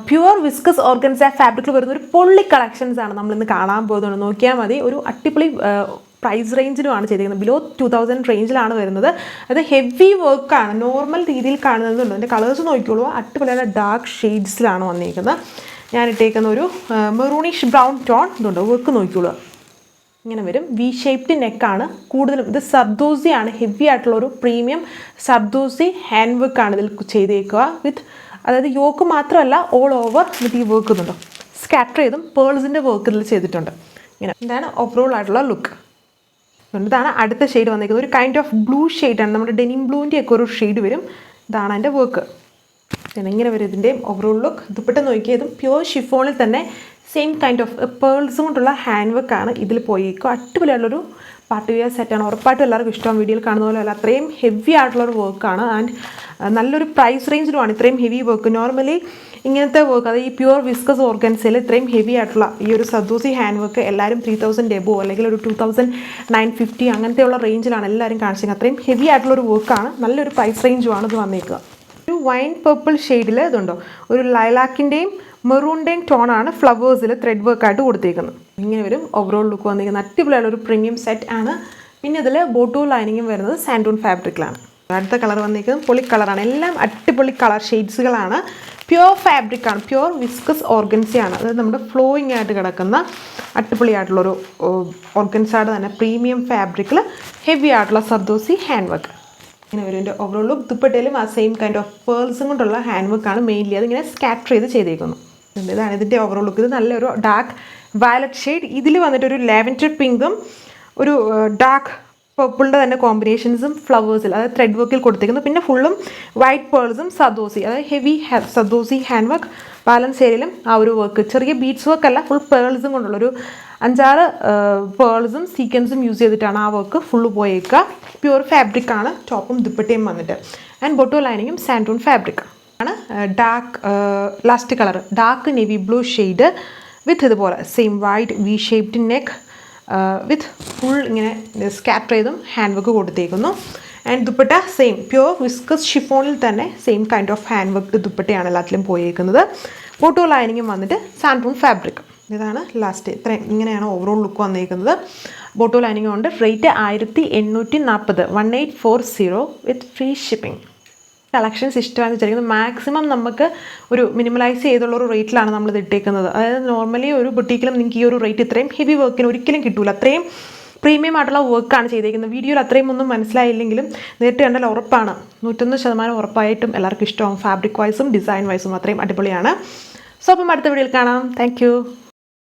Pure viscous organza ഫാബ്രിക്കിൽ വരുന്ന ഒരു പൊള്ളി കളക്ഷൻസ് ആണ് നമ്മളിന്ന് കാണാൻ പോകുന്നത്. നോക്കിയാൽ മതി, ഒരു അടിപൊളി പ്രൈസ് റേഞ്ചിലുമാണ് ചെയ്തിരിക്കുന്നത്. ബിലോ 2000 റേഞ്ചിലാണ് വരുന്നത്. അത് ഹെവി വർക്കാണ്, നോർമൽ രീതിയിൽ കാണുന്നതുണ്ട്. അതിൻ്റെ കളേഴ്സ് നോക്കിക്കോളൂ, അടിപൊളിயான ഡാർക്ക് ഷെയ്ഡ്സിലാണ് വന്നിരിക്കുന്നത്. ഞാൻ ഇട്ടേക്കുന്ന ഒരു മെറൂണിഷ് ബ്രൗൺ ടോൺ ഇതുണ്ട്. വർക്ക് നോക്കിക്കോളൂ, ഇങ്ങനെ വരും. വി ഷേപ്ഡ് നെക്കാണ് കൂടുതലും. ഇത് സർദോസിയാണ്, ഹെവി ആയിട്ടുള്ള ഒരു പ്രീമിയം സർദോസി ഹാൻഡ് വർക്കാണ് ഇതിൽ ചെയ്തേക്കുക. വിത്ത് അതായത് യോക്ക് മാത്രമല്ല, ഓൾ ഓവർ വിത്ത് ഈ വർക്ക് ഇതുണ്ടോ, സ്കാറ്റർ ചെയ്തും പേൾസിൻ്റെ വർക്ക് ഇതിൽ ചെയ്തിട്ടുണ്ട്. ഇങ്ങനെ ഇതാണ് ഓവറോൾ ആയിട്ടുള്ള ലുക്ക്. ഇതാണ് അടുത്ത ഷെയ്ഡ് വന്നിരിക്കുന്നത്. ഒരു കൈൻഡ് ഓഫ് ബ്ലൂ ഷെയ്ഡാണ്, നമ്മുടെ ഡെനിം ബ്ലൂവിൻ്റെ ഒക്കെ ഒരു ഷെയ്ഡ് വരും. ഇതാണ് അതിൻ്റെ വർക്ക്. ഇങ്ങനെ വരും ഇതിൻ്റെയും ഓവറോൾ ലുക്ക്. ദുപ്പട്ട നോക്കിയതും പ്യുവർ ഷിഫോണിൽ തന്നെ സെയിം കൈൻഡ് ഓഫ് പേൾസും കൊണ്ടുള്ള ഹാൻഡ് വർക്കാണ് ഇതിൽ പോയേക്കും. അടിപൊളിയായിട്ടുള്ളൊരു പാർട്ടി വെയർ സെറ്റാണ്. ഉറപ്പായിട്ടും എല്ലാവർക്കും ഇഷ്ടം. വീഡിയോയിൽ കാണുന്ന പോലെ അല്ല, അത്രയും ഹെവി ആയിട്ടുള്ളൊരു വർക്കാണ്. ആൻഡ് നല്ലൊരു പ്രൈസ് റേഞ്ചിലുമാണ് ഇത്രയും ഹെവി വർക്ക്. നോർമലി ഇങ്ങനത്തെ വർക്ക്, അത് ഈ പ്യുവർ വിസ്കസ് ഓർഗൻസയിൽ ഇത്രയും ഹെവി ആയിട്ടുള്ള ഈ ഒരു സദൂസി ഹാൻഡ് വർക്ക് എല്ലാവരും 3000 എബോ അല്ലെങ്കിൽ ഒരു 2950 അങ്ങനത്തെയുള്ള റേഞ്ചിലാണ് എല്ലാവരും കാണിച്ചത്. അത്രയും ഹെവി ആയിട്ടുള്ളൊരു വർക്കാണ്. നല്ലൊരു പ്രൈസ് റേഞ്ചുമാണ് ഇത് വന്നേക്കുക. ഒരു വൈൻ പർപ്പിൾ ഷെയ്ഡിൽ ഇതുണ്ടോ, ഒരു ലൈലാക്കിൻ്റെയും മെറൂണിൻ്റെയും ടോണാണ് ഫ്ലവേഴ്സിൽ ത്രെഡ് വർക്കായിട്ട് കൊടുത്തേക്കുന്നത്. ഇങ്ങനെ വരും ഓവറോൾ ലുക്ക് വന്നിരിക്കുന്നത്. അടിപൊളിയുള്ള ഒരു പ്രീമിയം സെറ്റ് ആണ്. പിന്നെ ഇതിൽ ബോട്ടോ ലൈനിങ്ങും വരുന്നത് സാൻഡൂൺ ഫാബ്രിക്കിലാണ്. അടുത്ത കളർ വന്നിരിക്കുന്നത് പൊളി കളറാണ്. എല്ലാം അടിപൊളി കളർ ഷെയ്ഡ്സുകളാണ്. പ്യുവർ ഫാബ്രിക്കാണ്, പ്യുവർ വിസ്കസ് ഓർഗൻസയാണ്. അതായത് നമ്മുടെ ഫ്ലോയിങ് ആയിട്ട് കിടക്കുന്ന അടിപൊളിയായിട്ടുള്ളൊരു ഓർഗൻസയുടെ തന്നെ പ്രീമിയം ഫാബ്രിക്കിൽ ഹെവി ആയിട്ടുള്ള സർദോസി ഹാൻഡ് വർക്ക്. ഇങ്ങനെ വരും എൻ്റെ ഓവറോൾ ലുക്ക്. ദുപ്പട്ടയിലും ആ സെയിം കൈൻഡ് ഓഫ് പേൾസും കൊണ്ടുള്ള ഹാൻഡ് വർക്കാണ് മെയിൻലി. അതിങ്ങനെ സ്കാറ്റർ ചെയ്ത് ചെയ്തേക്കുന്നു. ഇതാണ് ഇതിൻ്റെ ഓവറോൾ ലുക്ക്. ഇത് നല്ലൊരു ഡാർക്ക് വയലറ്റ് ഷെയ്ഡ്. ഇതിൽ വന്നിട്ടൊരു ലാവൻഡർ പിങ്കും ഒരു ഡാർക്ക് പർപ്പിളിൻ്റെ തന്നെ കോമ്പിനേഷൻസും ഫ്ലവേഴ്സിൽ, അതായത് ത്രെഡ് വർക്കിൽ കൊടുത്തേക്കുന്നു. പിന്നെ ഫുള്ളും വൈറ്റ് പേൾസും സദോസി, അതായത് heavy zardozi hand work. Balance ഏരിയയിലും ആ ഒരു വർക്ക്, ചെറിയ ബീഡ്സ് വർക്ക് അല്ല, ഫുൾ പേൾസും കൊണ്ടുള്ളൊരു 5-6 പേൾസും സീക്വൻസും യൂസ് ചെയ്തിട്ടാണ് ആ വർക്ക് ഫുള്ള് പോയേക്കുക. പ്യുവർ ഫാബ്രിക്കാണ് ടോപ്പും ദുപ്പട്ടയും വന്നിട്ട്. ആൻഡ് ബോട്ടോ ലൈനിങ്ങും സാൻഡൂൺ ഫാബ്രിക് ആണ്. Dark last colour dark navy blue shade with ഇതുപോലെ same white V shaped neck with full ഇങ്ങനെ സ്കാറ്റർ ചെയ്തും ഹാൻഡ് വർക്ക് കൊടുത്തേക്കുന്നു. And dupatta same pure viscose ഷിഫോണിൽ തന്നെ same kind of hand work ദുപ്പട്ടയാണ് എല്ലാത്തിലും പോയേക്കുന്നത്. ബോട്ടോ ലൈനിങ്ങും വന്നിട്ട് സാൻഡൂൺ ഫാബ്രിക്. ഇതാണ് ലാസ്റ്റ്. ഇത്രയും ഇങ്ങനെയാണ് ഓവറോൾ ലുക്ക് വന്നിരിക്കുന്നത്. ബോട്ടോ ലൈനിങ് കൊണ്ട്. റേറ്റ് 1840, 1840 വിത്ത് ഫ്രീ ഷിപ്പിംഗ്. കളക്ഷൻസ് ഇഷ്ടമാണെന്ന് വിചാരിക്കുന്നത്. മാക്സിമം നമുക്ക് ഒരു മിനിമലൈസ് ചെയ്തുള്ള ഒരു റേറ്റിലാണ് നമ്മളിത് ഇട്ടേക്കുന്നത്. അതായത് നോർമലി ഒരു ബുട്ടീക്കിലും നിങ്ങൾക്ക് ഈ ഒരു റേറ്റ് ഇത്രയും ഹെവി വർക്കിന് ഒരിക്കലും കിട്ടില്ല. അത്രയും പ്രീമിയം ആയിട്ടുള്ള വർക്കാണ് ചെയ്തേക്കുന്നത്. വീഡിയോയിൽ അത്രയും ഒന്നും മനസ്സിലായില്ലെങ്കിലും നേരിട്ട് കണ്ടാൽ ഉറപ്പാണ്, 101% ഉറപ്പായിട്ടും എല്ലാവർക്കും ഇഷ്ടമാവും. ഫാബ്രിക് വൈസും ഡിസൈൻ വൈസും അത്രയും അടിപൊളിയാണ്. സോ അപ്പം അടുത്ത വീഡിയോയിൽ കാണാം. താങ്ക്